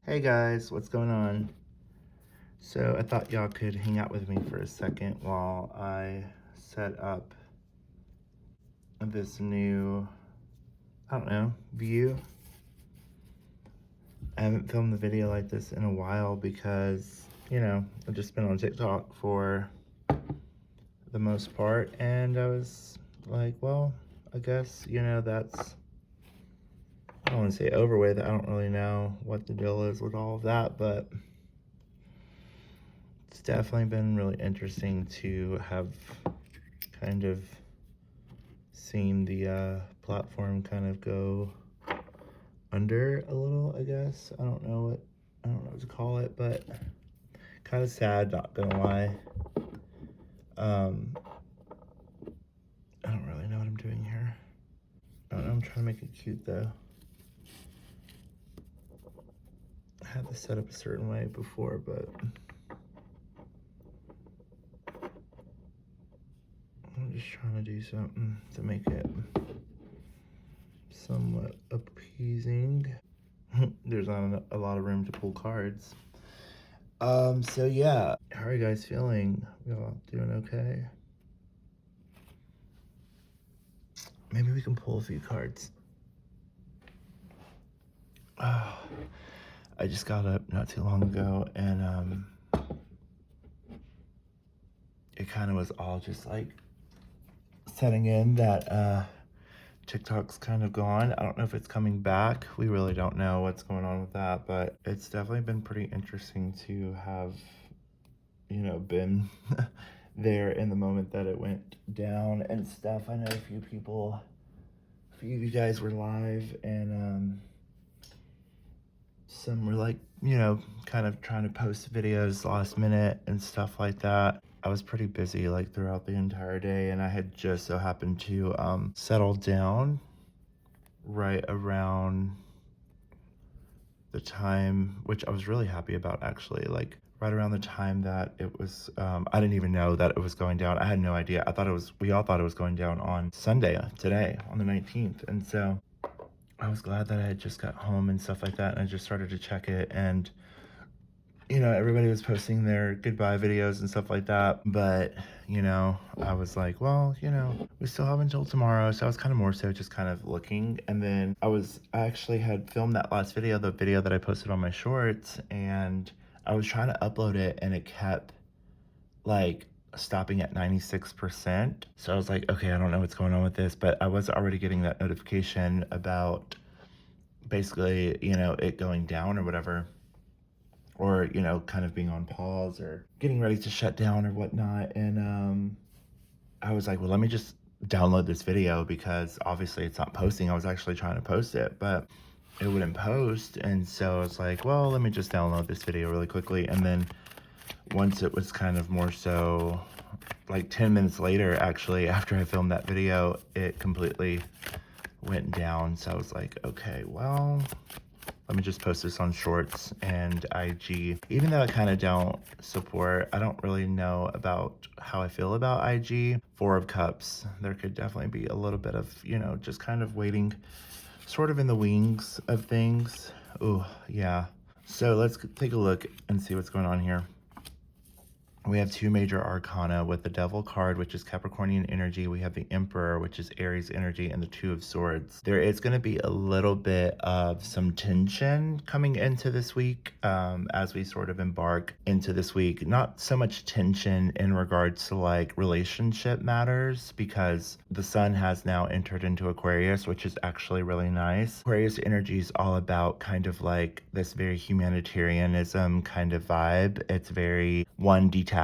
Hey guys, what's going on? So I thought y'all could hang out with me for a second while I set up this new, I don't know, view. I haven't filmed the video like this in a while because, I've just been on TikTok for the most part, and I was like, well, I guess, that's, I don't want to say over with. I don't really know what the deal is with all of that, but it's definitely been really interesting to have kind of seen the platform kind of go under a little, I guess. I don't know what to call it, but kind of sad, not gonna lie. I don't really know what I'm doing here. I don't know, I'm trying to make it cute though. I had this set up a certain way before, but I'm just trying to do something to make it somewhat appeasing. There's not a lot of room to pull cards. So yeah, how are you guys feeling? Y'all doing okay? Maybe we can pull a few cards. I just got up not too long ago, and it kind of was all just like setting in that TikTok's kind of gone. I don't know if it's coming back. We really don't know what's going on with that, but it's definitely been pretty interesting to have, been there in the moment that it went down and stuff. I know a few of you guys were live, and some were like, kind of trying to post videos last minute and stuff like that. I was pretty busy like throughout the entire day, and I had just so happened to settle down right around the time, which I was really happy about actually, like right around the time that it was, I didn't even know that it was going down. I had no idea. We all thought it was going down on Sunday, today, on the 19th. And so I was glad that I had just got home and stuff like that, and I just started to check it, and everybody was posting their goodbye videos and stuff like that, but I was like, well, we still have until tomorrow. So I was kind of more so just kind of looking, and then I actually had filmed that last video, the video that I posted on my shorts, and I was trying to upload it, and it kept like stopping at 96%. So I was like, okay, I don't know what's going on with this, but I was already getting that notification about basically, it going down or whatever, or, kind of being on pause or getting ready to shut down or whatnot. And I was like, well, let me just download this video, because obviously it's not posting. I was actually trying to post it, but it wouldn't post. And so I was like, well, let me just download this video really quickly. And then once it was kind of more so like 10 minutes later, actually, after I filmed that video, it completely went down. So I was like, okay, well, let me just post this on shorts and IG. Even though I kind of don't support, I don't really know about how I feel about IG. Four of Cups, there could definitely be a little bit of, just kind of waiting sort of in the wings of things. Oh, yeah. So let's take a look and see what's going on here. We have two major arcana with the Devil card, which is Capricornian energy. We have the Emperor, which is Aries energy, and the Two of Swords. There is going to be a little bit of some tension coming into this week as we sort of embark into this week. Not so much tension in regards to like relationship matters, because the sun has now entered into Aquarius, which is actually really nice. Aquarius energy is all about kind of like this very humanitarianism kind of vibe. It's very detached.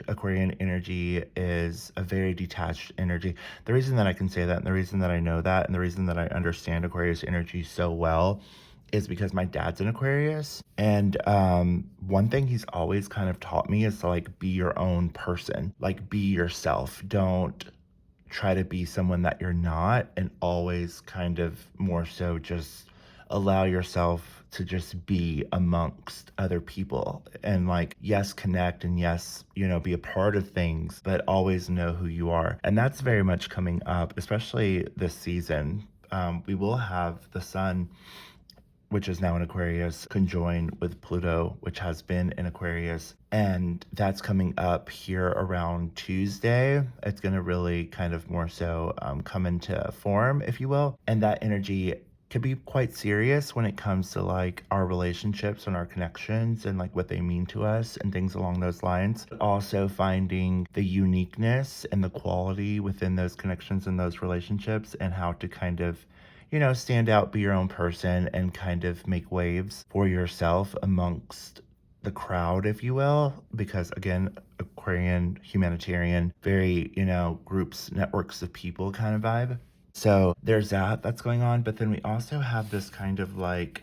Aquarian energy is a very detached energy. The reason that I can say that, and the reason that I know that, and the reason that I understand Aquarius energy so well is because my dad's an Aquarius. And one thing he's always kind of taught me is to like be your own person, like be yourself. Don't try to be someone that you're not, and always kind of more so just allow yourself to just be amongst other people, and like, yes, connect, and yes, be a part of things, but always know who you are. And that's very much coming up, especially this season. We will have the sun which is now in Aquarius, conjoin with Pluto, which has been in Aquarius. And that's coming up here around Tuesday. It's going to really kind of more so come into form, if you will. And that energy can be quite serious when it comes to like our relationships and our connections and like what they mean to us and things along those lines. Also finding the uniqueness and the quality within those connections and those relationships and how to kind of, you know, stand out, be your own person, and kind of make waves for yourself amongst the crowd, if you will. Because again, Aquarian, humanitarian, very, you know, groups, networks of people kind of vibe. So there's that's going on. But then we also have this kind of like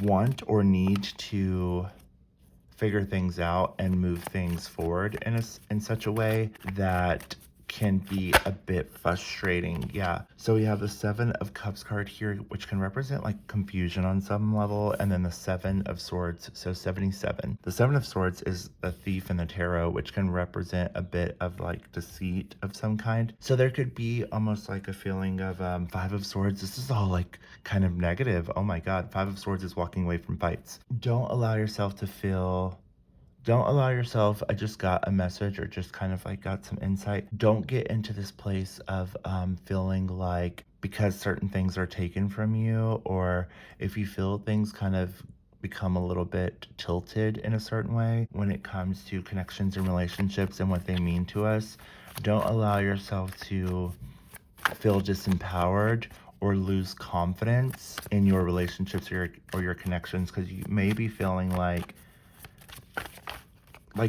want or need to figure things out and move things forward in such a way that can be a bit frustrating. Yeah. So we have the Seven of Cups card here, which can represent like confusion on some level, and then the Seven of Swords, so 77. The Seven of Swords is a thief in the tarot, which can represent a bit of like deceit of some kind. So there could be almost like a feeling of Five of Swords. This is all like kind of negative. Oh my God. Five of Swords is walking away from fights. Don't allow yourself to feel don't allow yourself, I just got a message or just kind of like got some insight. Don't get into this place of feeling like because certain things are taken from you, or if you feel things kind of become a little bit tilted in a certain way when it comes to connections and relationships and what they mean to us. Don't allow yourself to feel disempowered or lose confidence in your relationships or your connections, because you may be feeling like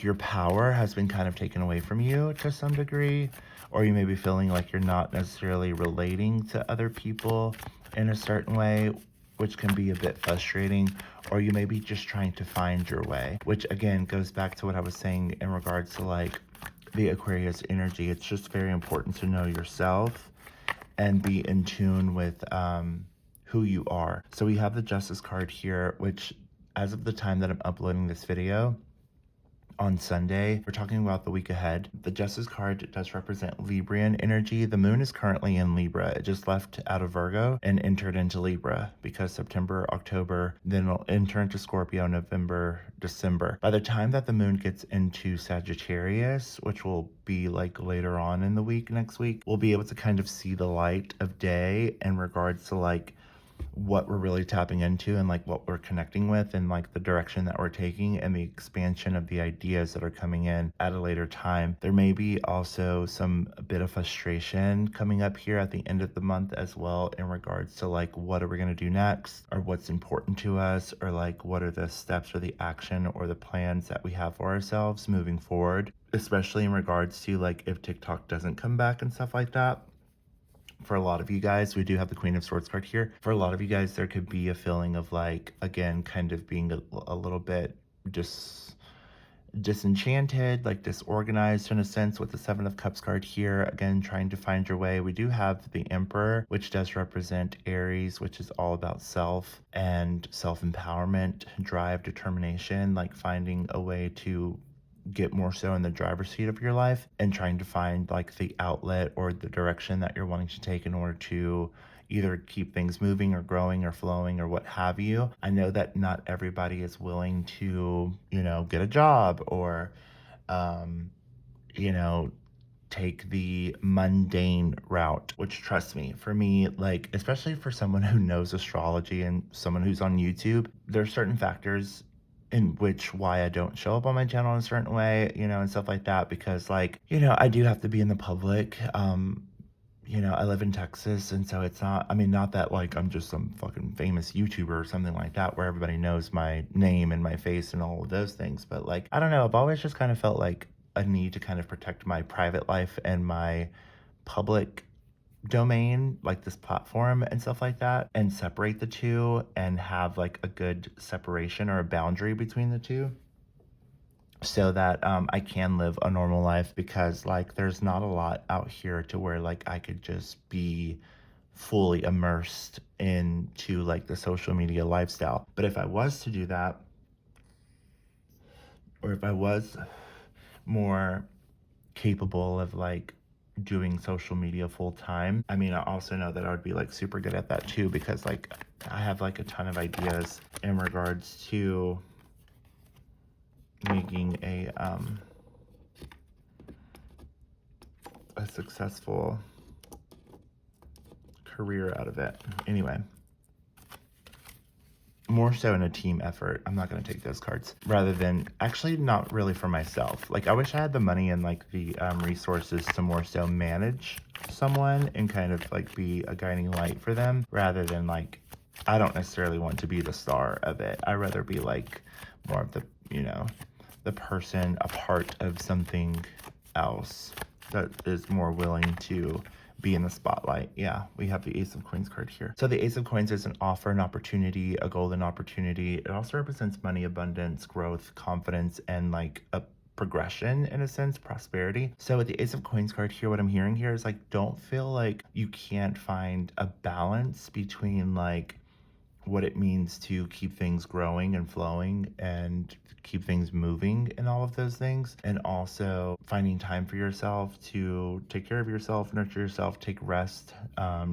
your power has been kind of taken away from you to some degree, or you may be feeling like you're not necessarily relating to other people in a certain way, which can be a bit frustrating, or you may be just trying to find your way, which again goes back to what I was saying in regards to like the Aquarius energy. It's just very important to know yourself and be in tune with who you are. So we have the Justice card here, which as of the time that I'm uploading this video, on Sunday, we're talking about the week ahead. The Justice card does represent Librian energy. The moon is currently in Libra. It just left out of Virgo and entered into Libra because September, October, then it'll enter into Scorpio, November, December. By the time that the moon gets into Sagittarius, which will be like later on in the week, next week, we'll be able to kind of see the light of day in regards to like what we're really tapping into and like what we're connecting with and like the direction that we're taking and the expansion of the ideas that are coming in at a later time. There may be also a bit of frustration coming up here at the end of the month as well in regards to like what are we going to do next, or what's important to us, or like what are the steps or the action or the plans that we have for ourselves moving forward, especially in regards to like if TikTok doesn't come back and stuff like that. For a lot of you guys, we do have the Queen of Swords card here. For a lot of you guys, there could be a feeling of like, again, kind of being a little bit disenchanted, like disorganized in a sense with the Seven of Cups card here. Again, trying to find your way. We do have the Emperor, which does represent Aries, which is all about self and self-empowerment, drive, determination, like finding a way to get more so in the driver's seat of your life and trying to find like the outlet or the direction that you're wanting to take in order to either keep things moving or growing or flowing or what have you. I know that not everybody is willing to, you know, get a job or, you know, take the mundane route, which trust me, for me, like, especially for someone who knows astrology and someone who's on YouTube, there's certain factors in which why I don't show up on my channel in a certain way, you know, and stuff like that, because like, you know, I do have to be in the public. You know, I live in Texas, and so it's not, I mean, not that like I'm just some fucking famous YouTuber or something like that where everybody knows my name and my face and all of those things, but like, I don't know, I've always just kind of felt like a need to kind of protect my private life and my public domain, like this platform and stuff like that, and separate the two and have like a good separation or a boundary between the two so that I can live a normal life, because like there's not a lot out here to where like I could just be fully immersed into like the social media lifestyle. But if I was to do that, or if I was more capable of like doing social media full time. I mean, I also know that I would be like super good at that too, because like I have like a ton of ideas in regards to making a successful career out of it. Anyway, more so in a team effort. I'm not going to take those cards, rather than, actually not really for myself. Like I wish I had the money and like the resources to more so manage someone and kind of like be a guiding light for them, rather than like, I don't necessarily want to be the star of it. I'd rather be like more of the, you know, the person, a part of something else that is more willing to be in the spotlight. Yeah, we have the Ace of Coins card here. So the Ace of Coins is an offer, an opportunity, a golden opportunity. It also represents money, abundance, growth, confidence, and like a progression in a sense, prosperity. So with the Ace of Coins card here, what I'm hearing here is like, don't feel like you can't find a balance between like what it means to keep things growing and flowing and keep things moving and all of those things, and also finding time for yourself to take care of yourself, nurture yourself, take rest,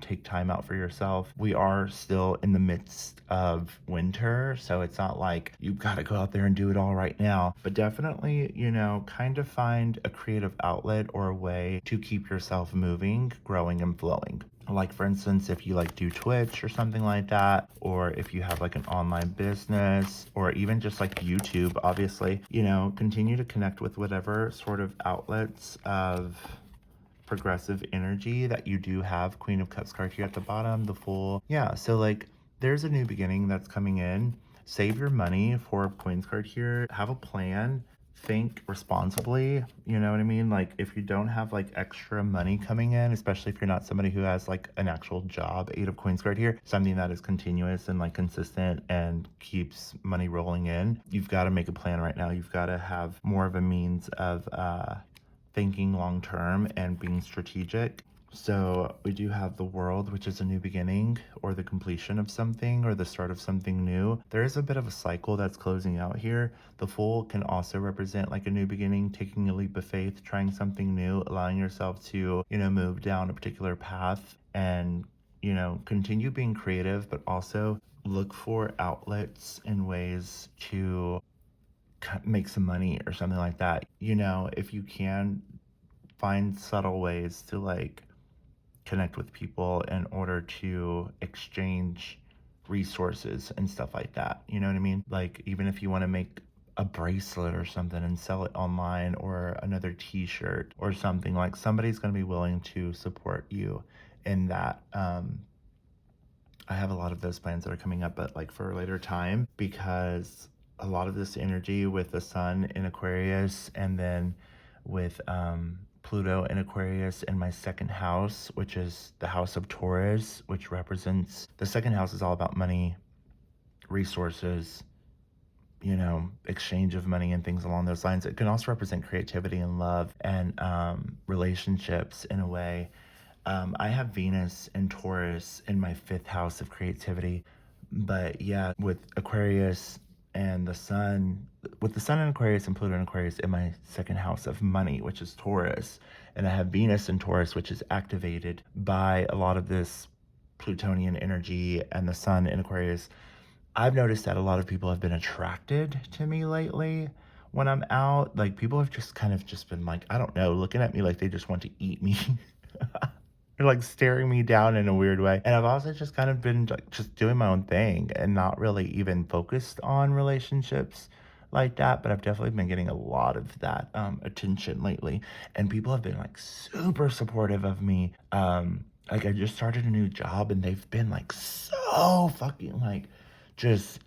take time out for yourself. We are still in the midst of winter, so it's not like you've got to go out there and do it all right now, but definitely, you know, kind of find a creative outlet or a way to keep yourself moving, growing, and flowing. Like for instance, if you like do Twitch or something like that, or if you have like an online business, or even just like YouTube, obviously, you know, continue to connect with whatever sort of outlets of progressive energy that you do have. Queen of Cups card here at the bottom, the Fool. Yeah, so like there's a new beginning that's coming in. Save your money. Four of Coins card here. Have a plan. Think responsibly, you know what I mean? Like if you don't have like extra money coming in, especially if you're not somebody who has like an actual job, Eight of Coins card here, something that is continuous and like consistent and keeps money rolling in, you've got to make a plan right now. You've got to have more of a means of thinking long term and being strategic. So we do have the World, which is a new beginning or the completion of something or the start of something new. There is a bit of a cycle that's closing out here. The Fool can also represent like a new beginning, taking a leap of faith, trying something new, allowing yourself to, you know, move down a particular path and, you know, continue being creative, but also look for outlets and ways to make some money or something like that. You know, if you can find subtle ways to like connect with people in order to exchange resources and stuff like that. You know what I mean? Like even if you want to make a bracelet or something and sell it online, or another t-shirt or something, like somebody's going to be willing to support you in that. I have a lot of those plans that are coming up, but like for a later time, because a lot of this energy with the sun in Aquarius, and then with Pluto in Aquarius in my second house, which is the house of Taurus, which represents, the second house is all about money, resources, you know, exchange of money and things along those lines. It can also represent creativity and love and relationships in a way. I have Venus and Taurus in my fifth house of creativity. But yeah, with Aquarius and the Sun, with the Sun in Aquarius and Pluto in Aquarius in my second house of money, which is Taurus, and I have Venus in Taurus, which is activated by a lot of this Plutonian energy, and the Sun in Aquarius. I've noticed that a lot of people have been attracted to me lately when I'm out. Like people have just kind of just been like, I don't know, looking at me like they just want to eat me. They're like staring me down in a weird way. And I've also just kind of been like just doing my own thing and not really even focused on relationships like that. But I've definitely been getting a lot of that attention lately. And people have been like super supportive of me. Like I just started a new job and they've been like so fucking like just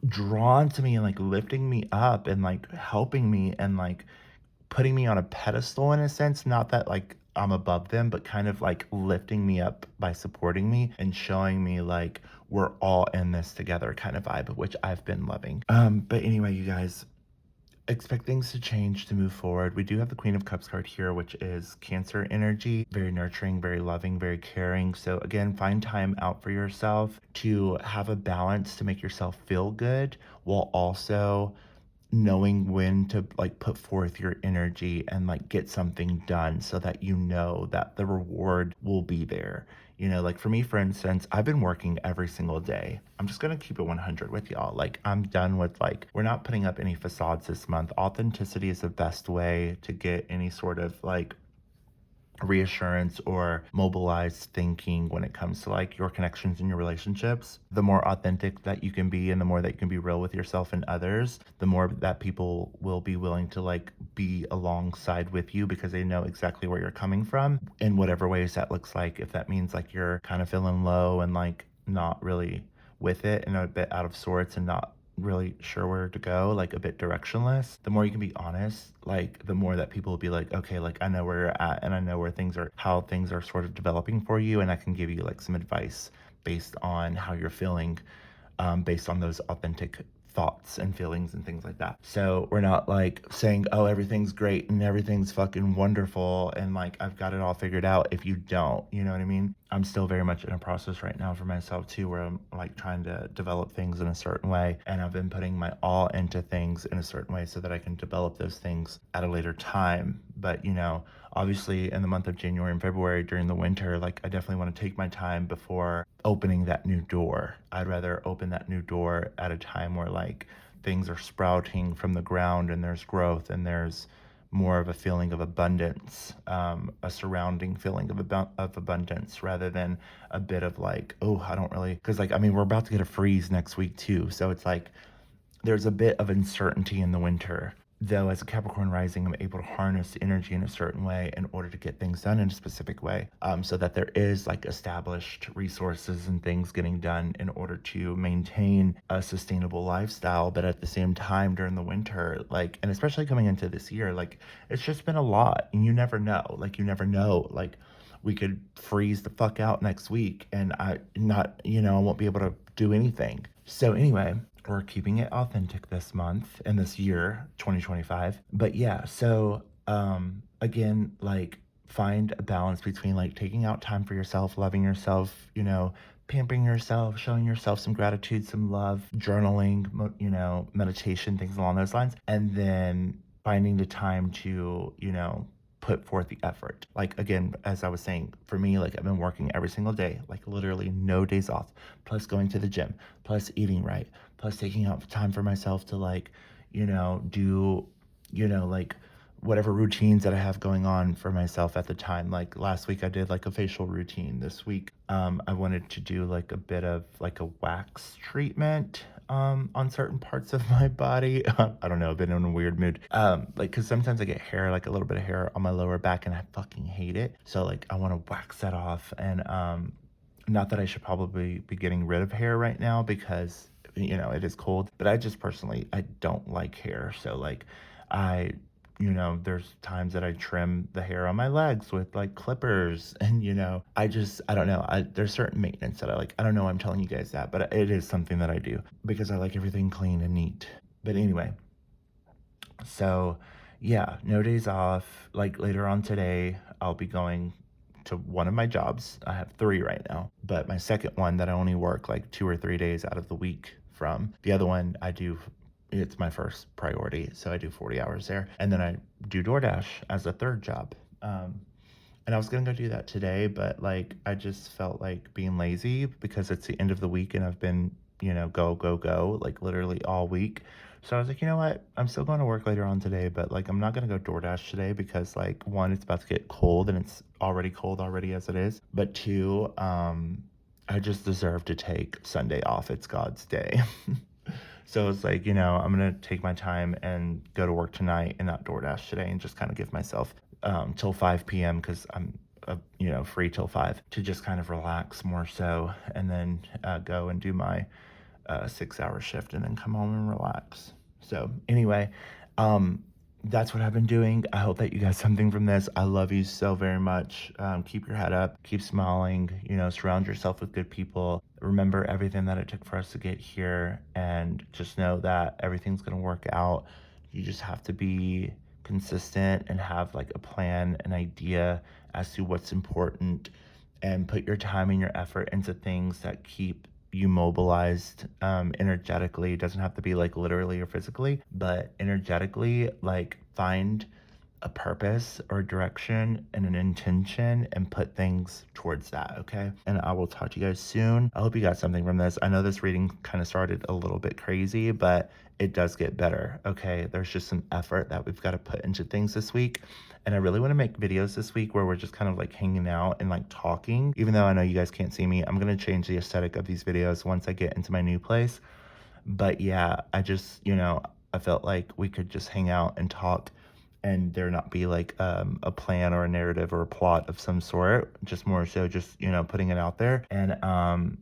drawn to me and like lifting me up and like helping me and like putting me on a pedestal in a sense. Not that like I'm above them, but kind of like lifting me up by supporting me and showing me like we're all in this together kind of vibe, which I've been loving. But anyway, you guys, expect things to change, to move forward. We do have the Queen of Cups card here, which is Cancer energy, very nurturing, very loving, very caring. So again, find time out for yourself to have a balance to make yourself feel good while also knowing when to like put forth your energy and like get something done so that you know that the reward will be there. You know, like for me, for instance, I've been working every single day. I'm just gonna keep it 100 with y'all. Like, I'm done with like, we're not putting up any facades this month. Authenticity is the best way to get any sort of like reassurance or mobilized thinking when it comes to like your connections and your relationships. The more authentic that you can be and the more that you can be real with yourself and others, the more that people will be willing to like be alongside with you because they know exactly where you're coming from in whatever ways that looks like. If that means like you're kind of feeling low and like not really with it and a bit out of sorts and not really sure where to go, like a bit directionless, the more you can be honest, like the more that people will be like, okay, like I know where you're at and I know where things are, how things are sort of developing for you, and I can give you like some advice based on how you're feeling, based on those authentic thoughts and feelings and things like that. So we're not like saying, oh, everything's great and everything's fucking wonderful and like I've got it all figured out if you don't, you know what I mean? I'm still very much in a process right now for myself too, where I'm like trying to develop things in a certain way. And I've been putting my all into things in a certain way so that I can develop those things at a later time. But, you know, obviously in the month of January and February during the winter, like I definitely want to take my time before opening that new door. I'd rather open that new door at a time where like things are sprouting from the ground and there's growth and there's more of a feeling of abundance, a surrounding feeling of abundance rather than a bit of like, oh, I don't really, because like, I mean, we're about to get a freeze next week too. So it's like, there's a bit of uncertainty in the winter. Though as a Capricorn rising, I'm able to harness energy in a certain way in order to get things done in a specific way, so that there is like established resources and things getting done in order to maintain a sustainable lifestyle. But at the same time, during the winter, like, and especially coming into this year, like, it's just been a lot. And you never know. Like, you never know. Like, we could freeze the fuck out next week and I won't be able to do anything. So anyway, we're keeping it authentic this month and this year, 2025. But yeah, so again, like find a balance between like taking out time for yourself, loving yourself, you know, pampering yourself, showing yourself some gratitude, some love, journaling, meditation, things along those lines, and then finding the time to, put forth the effort. Like again, as I was saying, for me, like I've been working every single day, like literally no days off, plus going to the gym, plus eating right, plus taking out time for myself to like, do, like whatever routines that I have going on for myself at the time. Like last week I did like a facial routine. This week I wanted to do like a bit of like a wax treatment on certain parts of my body. I don't know, I've been in a weird mood. Like cuz sometimes I get hair, like a little bit of hair on my lower back and I fucking hate it. So like I want to wax that off, and not that I should probably be getting rid of hair right now because it is cold, but I just personally I don't like hair. So like I there's times that I trim the hair on my legs with like clippers, and I don't know. There's certain maintenance that I like. I don't know why I'm telling you guys that, but it is something that I do because I like everything clean and neat. But anyway, so yeah, no days off. Like later on today, I'll be going to one of my jobs. I have three right now, but my second one that I only work like 2 or 3 days out of the week from. The other one I do, it's my first priority, so I do 40 hours there, and then I do DoorDash as a third job. And I was gonna go do that today, but like I just felt like being lazy because it's the end of the week and I've been, go, go, go, like literally all week. So I was like, you know what? I'm still going to work later on today, but like I'm not gonna go DoorDash today because like one, it's about to get cold and it's already cold already as it is. But two, I just deserve to take Sunday off. It's God's day. So it's like, I'm going to take my time and go to work tonight and not DoorDash today and just kind of give myself till 5 p.m. because I'm, free till 5 to just kind of relax more so, and then go and do my 6-hour shift and then come home and relax. So anyway, that's what I've been doing. I hope that you got something from this. I love you so very much. Keep your head up, keep smiling, surround yourself with good people. Remember everything that it took for us to get here, and just know that everything's going to work out. You just have to be consistent and have like a plan, an idea as to what's important, and put your time and your effort into things that keep you mobilized energetically. It doesn't have to be like literally or physically, but energetically, like find a purpose or direction and an intention and put things towards that, okay? And I will talk to you guys soon. I hope you got something from this. I know this reading kind of started a little bit crazy, but it does get better, okay? There's just some effort that we've got to put into things this week. And I really want to make videos this week where we're just kind of like hanging out and like talking. Even though I know you guys can't see me, I'm going to change the aesthetic of these videos once I get into my new place. But yeah, I just, I felt like we could just hang out and talk and there not be like a plan or a narrative or a plot of some sort, just more so just, putting it out there and,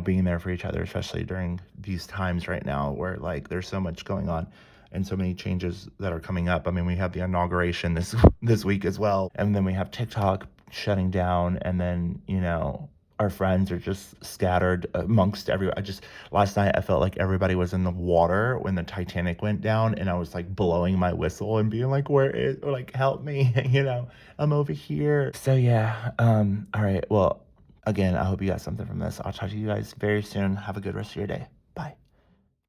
being there for each other, especially during these times right now where like there's so much going on and so many changes that are coming up. I mean, we have the inauguration this week as well, and then we have TikTok shutting down, and then our friends are just scattered amongst everyone. Last night I felt like everybody was in the water when the Titanic went down, and I was like blowing my whistle and being like, or like, help me, I'm over here. So yeah, all right. Well, again, I hope you got something from this. I'll talk to you guys very soon. Have a good rest of your day.